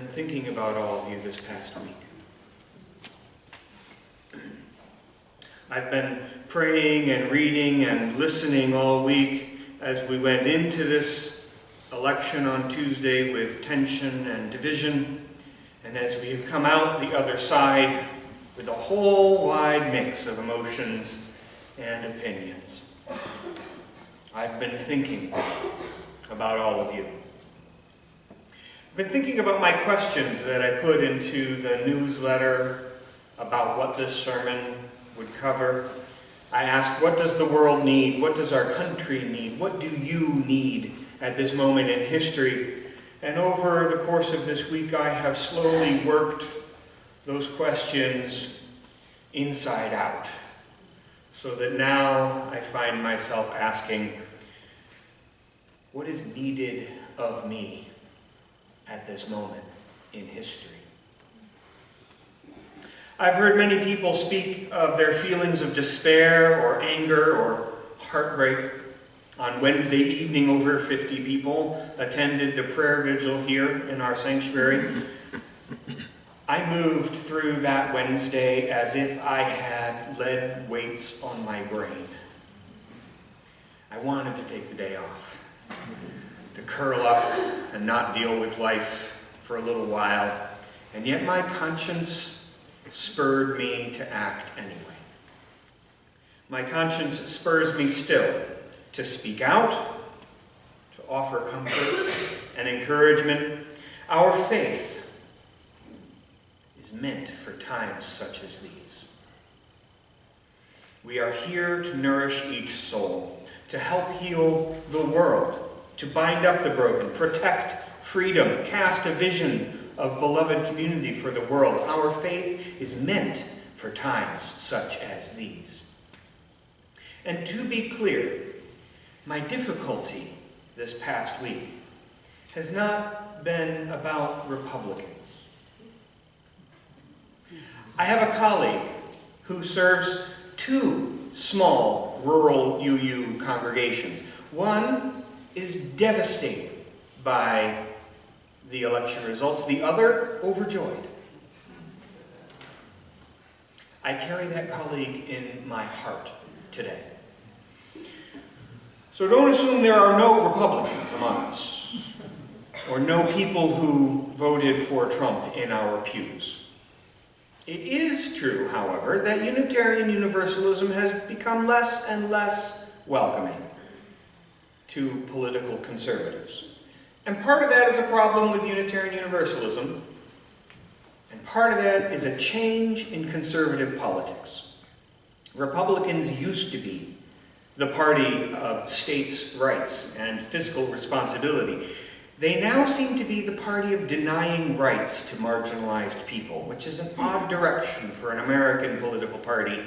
been thinking about all of you this past week. I've been praying and reading and listening all week as we went into this election on Tuesday with tension and division, and as we have come out the other side with a whole wide mix of emotions and opinions. I've been thinking about all of you. I've been thinking about my questions that I put into the newsletter about what this sermon would cover. I asked, what does the world need? What does our country need? What do you need at this moment in history? And over the course of this week, I have slowly worked those questions inside out, so that now I find myself asking, what is needed of me at this moment in history? I've heard many people speak of their feelings of despair or anger or heartbreak. On Wednesday evening, over 50 people attended the prayer vigil here in our sanctuary. I moved through that Wednesday as if I had lead weights on my brain. I wanted to take the day off, to curl up and not deal with life for a little while, and yet my conscience spurred me to act anyway. My conscience spurs me still to speak out, to offer comfort and encouragement. Our faith is meant for times such as these. We are here to nourish each soul, to help heal the world, to bind up the broken, protect freedom, cast a vision of beloved community for the world. Our faith is meant for times such as these. And to be clear, my difficulty this past week has not been about Republicans. I have a colleague who serves two small rural UU congregations. One is devastated by the election results, the other overjoyed. I carry that colleague in my heart today. So don't assume there are no Republicans among us, or no people who voted for Trump in our pews. It is true, however, that Unitarian Universalism has become less and less welcoming to political conservatives. And part of that is a problem with Unitarian Universalism, and part of that is a change in conservative politics. Republicans used to be the party of states' rights and fiscal responsibility. They now seem to be the party of denying rights to marginalized people, which is an odd direction for an American political party.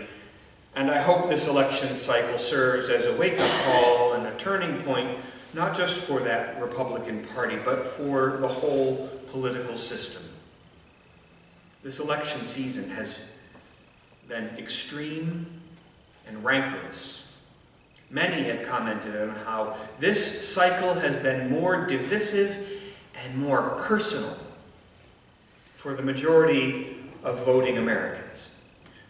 And I hope this election cycle serves as a wake-up call and a turning point, not just for that Republican Party, but for the whole political system. This election season has been extreme and rancorous. Many have commented on how this cycle has been more divisive and more personal for the majority of voting Americans.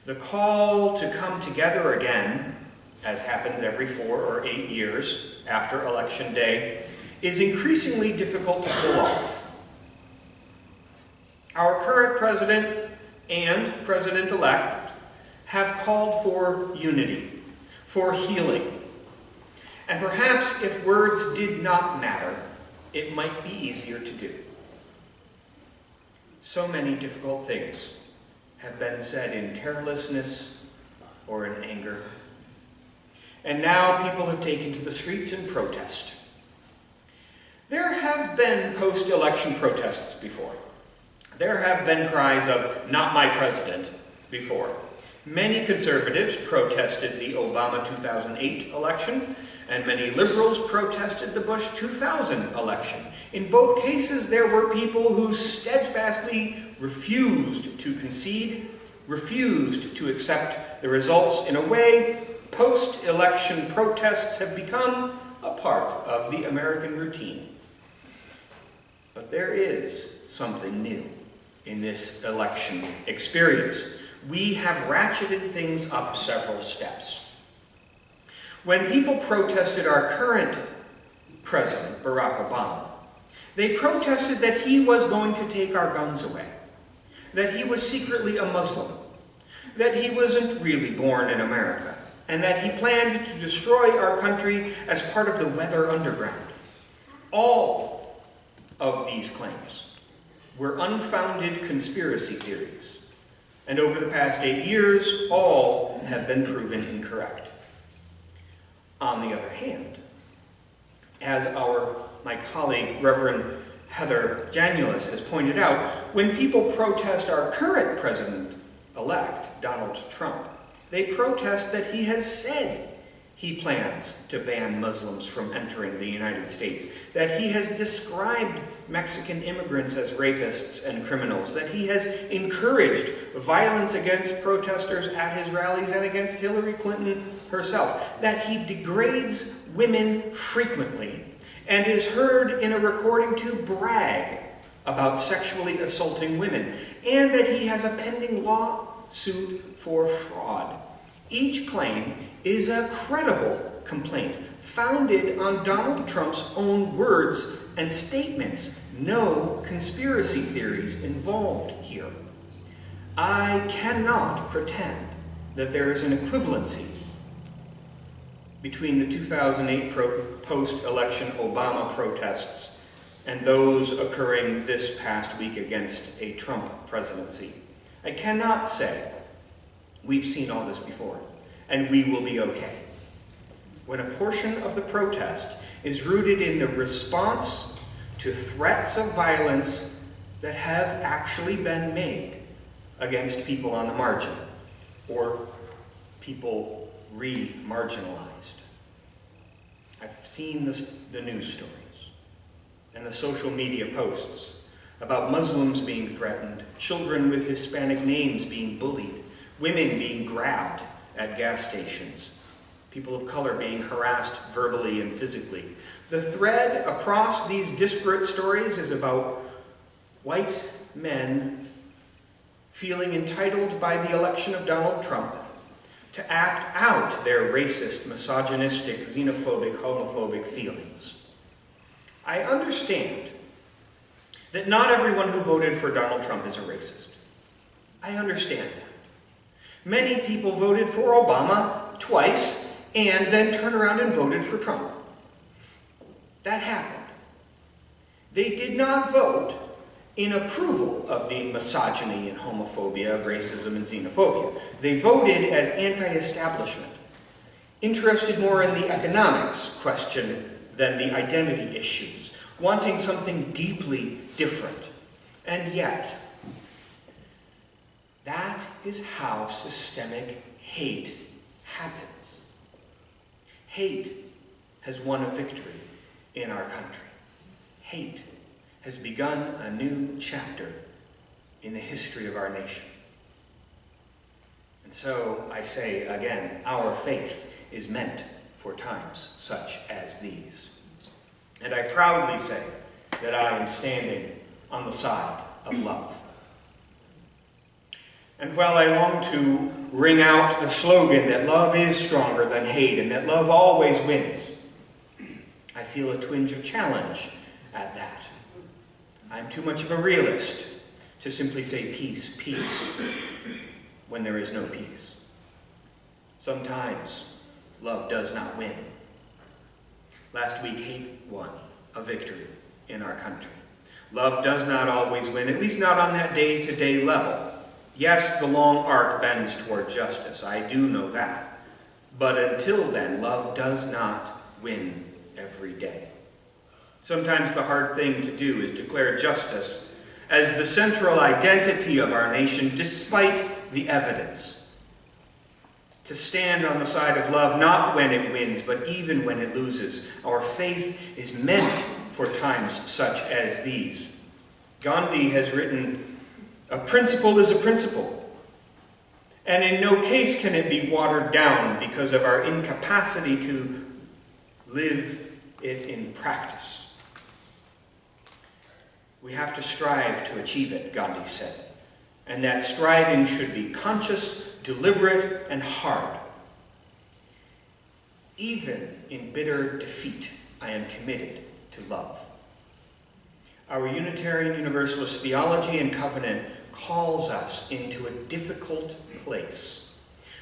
The call to come together again, as happens every 4 or 8 years after Election Day, is increasingly difficult to pull off. Our current president and president-elect have called for unity, for healing. And perhaps if words did not matter, it might be easier to do. So many difficult things have been said in carelessness or in anger. And now people have taken to the streets in protest. There have been post-election protests before. There have been cries of, "Not my president," before. Many conservatives protested the Obama 2008 election, and many liberals protested the Bush 2000 election. In both cases, there were people who steadfastly refused to concede, refused to accept the results. In a way, post-election protests have become a part of the American routine. But there is something new in this election experience. We have ratcheted things up several steps. When people protested our current president, Barack Obama, they protested that he was going to take our guns away, that he was secretly a Muslim, that he wasn't really born in America, and that he planned to destroy our country as part of the Weather Underground. All of these claims were unfounded conspiracy theories, and over the past 8 years, all have been proven incorrect. On the other hand, as my colleague, Reverend Heather Janulis, has pointed out, when people protest our current president-elect, Donald Trump, they protest that he has said he plans to ban Muslims from entering the United States, that he has described Mexican immigrants as rapists and criminals, that he has encouraged violence against protesters at his rallies and against Hillary Clinton herself, that he degrades women frequently and is heard in a recording to brag about sexually assaulting women, and that he has a pending lawsuit for fraud. Each claim is a credible complaint, founded on Donald Trump's own words and statements. No conspiracy theories involved here. I cannot pretend that there is an equivalency between the 2008 post-election Obama protests and those occurring this past week against a Trump presidency. I cannot say we've seen all this before, and we will be okay. When a portion of the protest is rooted in the response to threats of violence that have actually been made against people on the margin, or people re-marginalized. I've seen the news stories and the social media posts about Muslims being threatened, children with Hispanic names being bullied, women being grabbed at gas stations, people of color being harassed verbally and physically. The thread across these disparate stories is about white men feeling entitled by the election of Donald Trump to act out their racist, misogynistic, xenophobic, homophobic feelings. I understand that not everyone who voted for Donald Trump is a racist. I understand that. Many people voted for Obama twice and then turned around and voted for Trump. That happened. They did not vote in approval of the misogyny and homophobia, racism and xenophobia. They voted as anti-establishment, interested more in the economics question than the identity issues, wanting something deeply different. And yet, that is how systemic hate happens. Hate has won a victory in our country. Hate has begun a new chapter in the history of our nation. And so I say again, our faith is meant for times such as these. And I proudly say that I am standing on the side of love. And while I long to ring out the slogan that love is stronger than hate and that love always wins, I feel a twinge of challenge at that. I'm too much of a realist to simply say peace, peace, when there is no peace. Sometimes love does not win. Last week, hate won a victory in our country. Love does not always win, at least not on that day-to-day level. Yes, the long arc bends toward justice. I do know that. But until then, love does not win every day. Sometimes the hard thing to do is declare justice as the central identity of our nation, despite the evidence. To stand on the side of love, not when it wins, but even when it loses. Our faith is meant for times such as these. Gandhi has written, "A principle is a principle, and in no case can it be watered down because of our incapacity to live it in practice." We have to strive to achieve it, Gandhi said. And that striving should be conscious, deliberate, and hard. Even in bitter defeat, I am committed to love. Our Unitarian Universalist theology and covenant calls us into a difficult place.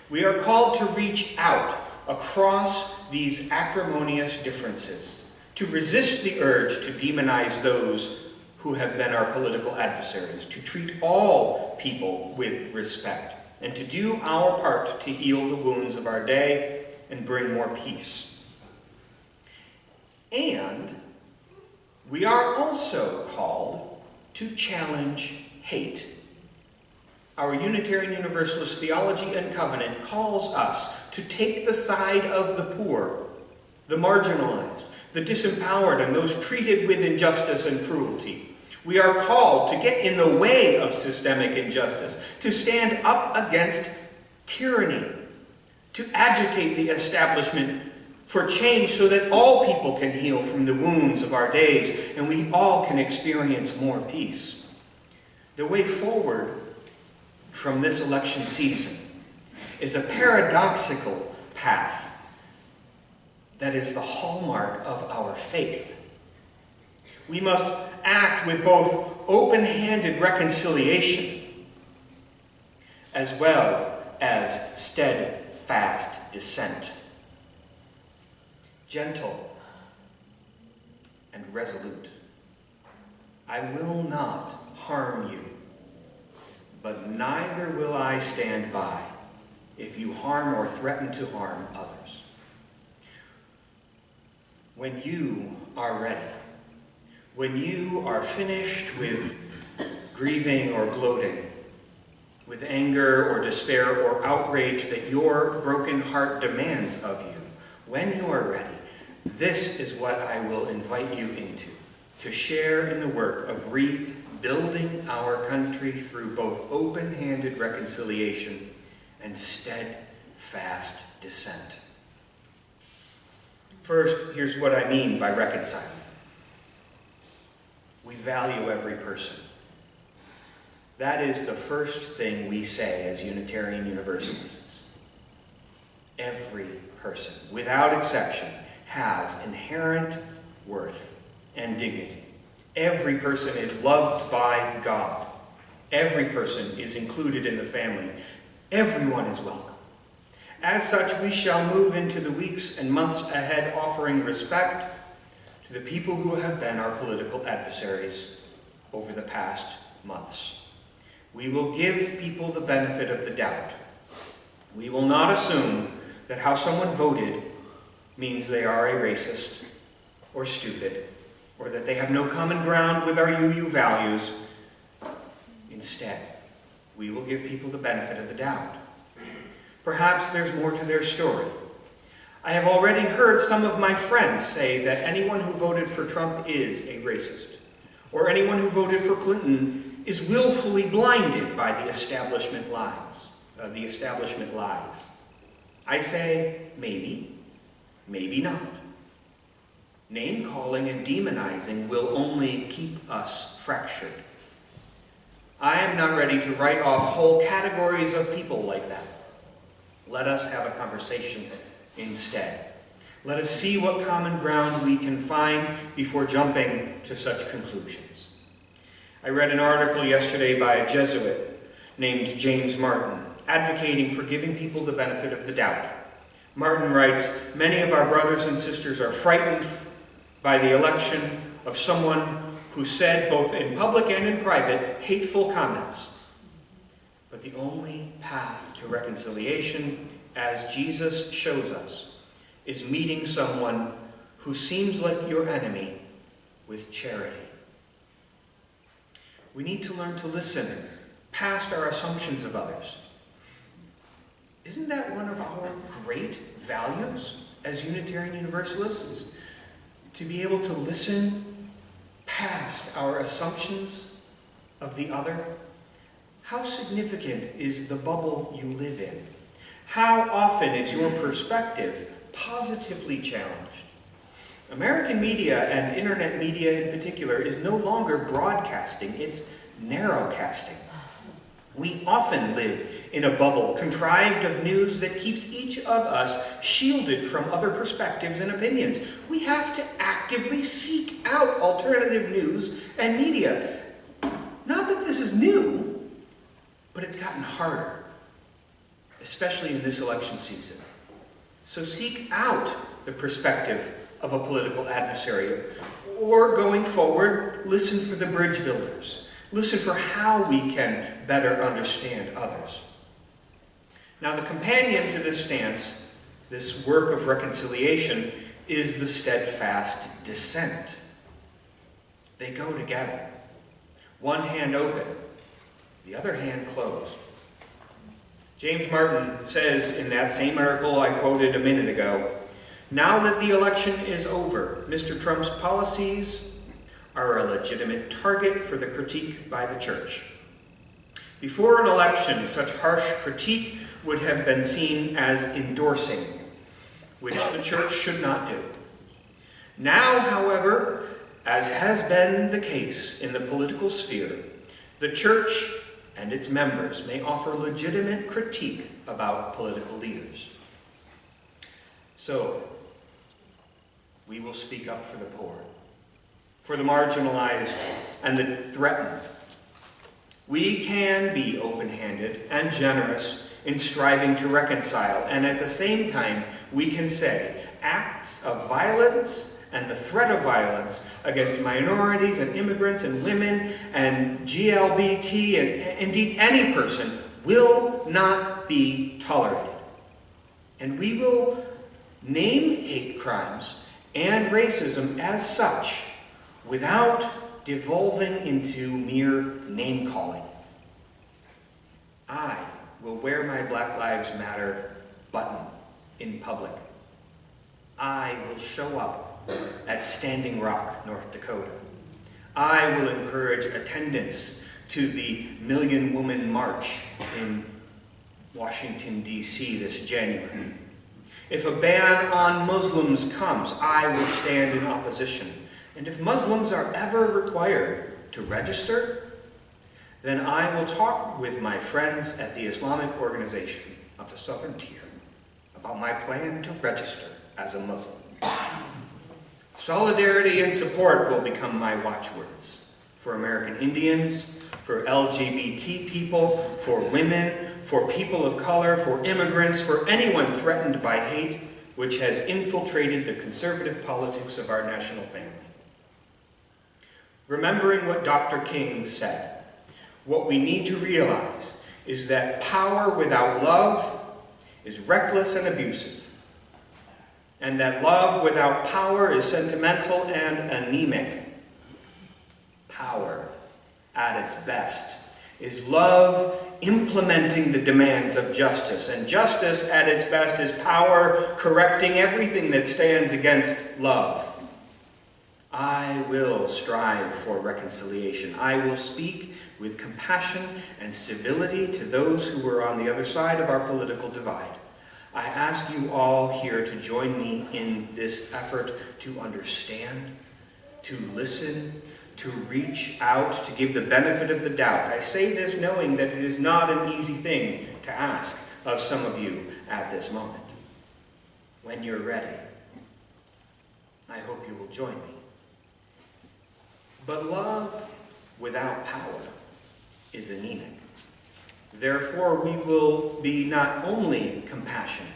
We are called to reach out across these acrimonious differences, to resist the urge to demonize those who have been our political adversaries, to treat all people with respect, and to do our part to heal the wounds of our day and bring more peace. And we are also called to challenge hate. Our Unitarian Universalist theology and covenant calls us to take the side of the poor, the marginalized, the disempowered, and those treated with injustice and cruelty. We are called to get in the way of systemic injustice, to stand up against tyranny, to agitate the establishment for change so that all people can heal from the wounds of our days and we all can experience more peace. The way forward from this election season is a paradoxical path that is the hallmark of our faith. We must act with both open-handed reconciliation as well as steadfast dissent. Gentle and resolute. I will not harm you, but neither will I stand by if you harm or threaten to harm others. When you are ready, when you are finished with grieving or gloating, with anger or despair or outrage that your broken heart demands of you, when you are ready, this is what I will invite you into, to share in the work of rebuilding our country through both open-handed reconciliation and steadfast dissent. First, here's what I mean by reconciling. We value every person. That is the first thing we say as Unitarian Universalists. Every person, without exception, has inherent worth and dignity. Every person is loved by God. Every person is included in the family. Everyone is welcome. As such, we shall move into the weeks and months ahead offering respect to the people who have been our political adversaries over the past months. We will give people the benefit of the doubt. We will not assume that how someone voted means they are a racist or stupid, or that they have no common ground with our UU values. Instead, we will give people the benefit of the doubt. Perhaps there's more to their story. I have already heard some of my friends say that anyone who voted for Trump is a racist, or anyone who voted for Clinton is willfully blinded by the establishment lies. I say, maybe, maybe not. Name-calling and demonizing will only keep us fractured. I am not ready to write off whole categories of people like that. Let us have a conversation instead. Let us see what common ground we can find before jumping to such conclusions. I read an article yesterday by a Jesuit named James Martin, advocating for giving people the benefit of the doubt. Martin writes, "Many of our brothers and sisters are frightened by the election of someone who said, both in public and in private, hateful comments. But the only path to reconciliation, as Jesus shows us, is meeting someone who seems like your enemy with charity." We need to learn to listen past our assumptions of others. Isn't that one of our great values as Unitarian Universalists? To be able to listen past our assumptions of the other? How significant is the bubble you live in? How often is your perspective positively challenged? American media, and internet media in particular, is no longer broadcasting, it's narrowcasting. We often live in a bubble contrived of news that keeps each of us shielded from other perspectives and opinions. We have to actively seek out alternative news and media. Not that this is new, but it's gotten harder, especially in this election season. So seek out the perspective of a political adversary, or going forward, listen for the bridge builders. Listen for how we can better understand others. Now, the companion to this stance, this work of reconciliation, is the steadfast dissent. They go together. One hand open, the other hand closed. James Martin says in that same article I quoted a minute ago, "Now that the election is over, Mr. Trump's policies are a legitimate target for the critique by the church. Before an election, such harsh critique would have been seen as endorsing, which the church should not do. Now, however, as has been the case in the political sphere, the church and its members may offer legitimate critique about political leaders. So, we will speak up for the poor, for the marginalized and the threatened. We can be open-handed and generous in striving to reconcile, and at the same time, we can say acts of violence and the threat of violence against minorities and immigrants and women and GLBT and indeed any person will not be tolerated. And we will name hate crimes and racism as such without devolving into mere name-calling. I will wear my Black Lives Matter button in public. I will show up at Standing Rock, North Dakota. I will encourage attendance to the Million Woman March in Washington, D.C. this January. If a ban on Muslims comes, I will stand in opposition. And if Muslims are ever required to register, then I will talk with my friends at the Islamic Organization of the Southern Tier about my plan to register as a Muslim. Solidarity and support will become my watchwords for American Indians, for LGBT people, for women, for people of color, for immigrants, for anyone threatened by hate, which has infiltrated the conservative politics of our national family. Remembering what Dr. King said, what we need to realize is that power without love is reckless and abusive, and that love without power is sentimental and anemic. Power, at its best, is love implementing the demands of justice, and justice, at its best, is power correcting everything that stands against love. I will strive for reconciliation. I will speak with compassion and civility to those who are on the other side of our political divide. I ask you all here to join me in this effort to understand, to listen, to reach out, to give the benefit of the doubt. I say this knowing that it is not an easy thing to ask of some of you at this moment. When you're ready, I hope you will join me. But love without power is anemic. Therefore, we will be not only compassionate,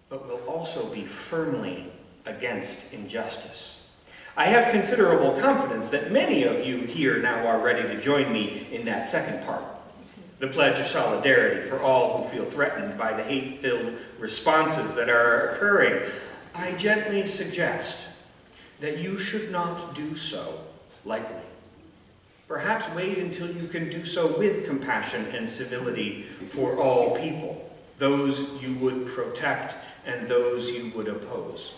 but will also be firmly against injustice. I have considerable confidence that many of you here now are ready to join me in that second part, the pledge of solidarity for all who feel threatened by the hate-filled responses that are occurring. I gently suggest that you should not do so lightly. Perhaps wait until you can do so with compassion and civility for all people, those you would protect and those you would oppose.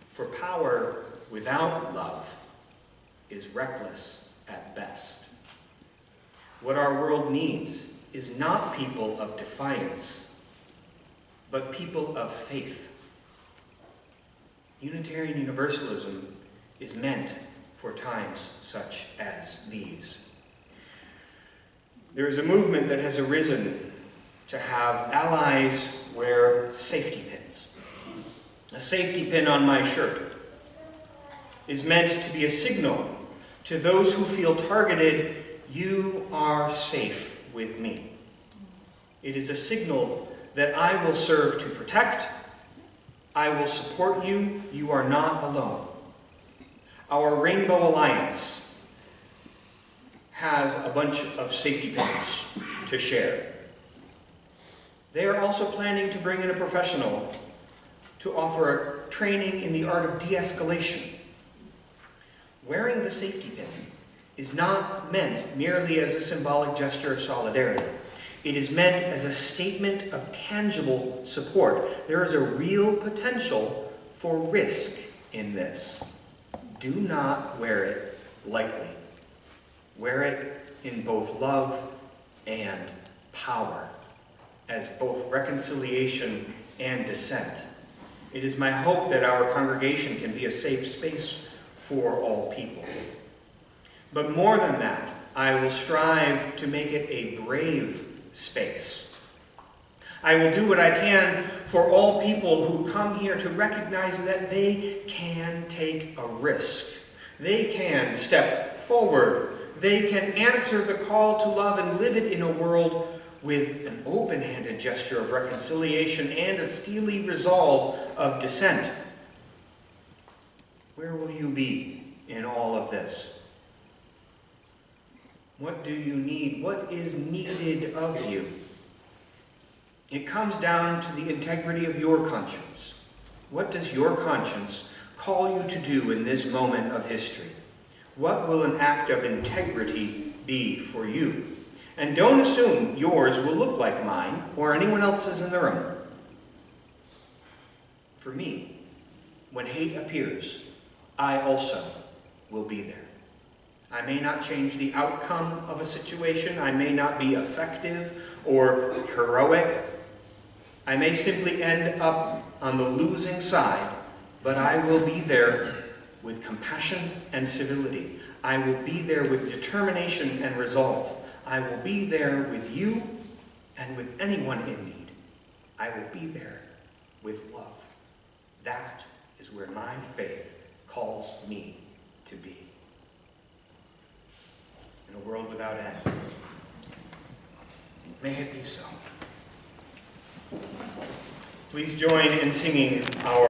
For power without love is reckless at best. What our world needs is not people of defiance, but people of faith. Unitarian Universalism is meant for times such as these. There is a movement that has arisen to have allies wear safety pins. A safety pin on my shirt is meant to be a signal to those who feel targeted, you are safe with me. It is a signal that I will serve to protect, I will support you, you are not alone. Our Rainbow Alliance has a bunch of safety pins to share. They are also planning to bring in a professional to offer training in the art of de-escalation. Wearing the safety pin is not meant merely as a symbolic gesture of solidarity. It is meant as a statement of tangible support. There is a real potential for risk in this. Do not wear it lightly. Wear it in both love and power, as both reconciliation and dissent. It is my hope that our congregation can be a safe space for all people. But more than that, I will strive to make it a brave space. I will do what I can for all people who come here to recognize that they can take a risk. They can step forward. They can answer the call to love and live it in a world with an open-handed gesture of reconciliation and a steely resolve of dissent. Where will you be in all of this? What do you need? What is needed of you? It comes down to the integrity of your conscience. What does your conscience call you to do in this moment of history? What will an act of integrity be for you? And don't assume yours will look like mine or anyone else's in the room. For me, when hate appears, I also will be there. I may not change the outcome of a situation. I may not be effective or heroic. I may simply end up on the losing side, but I will be there with compassion and civility. I will be there with determination and resolve. I will be there with you and with anyone in need. I will be there with love. That is where my faith calls me to be. In a world without end. May it be so. Please join in singing our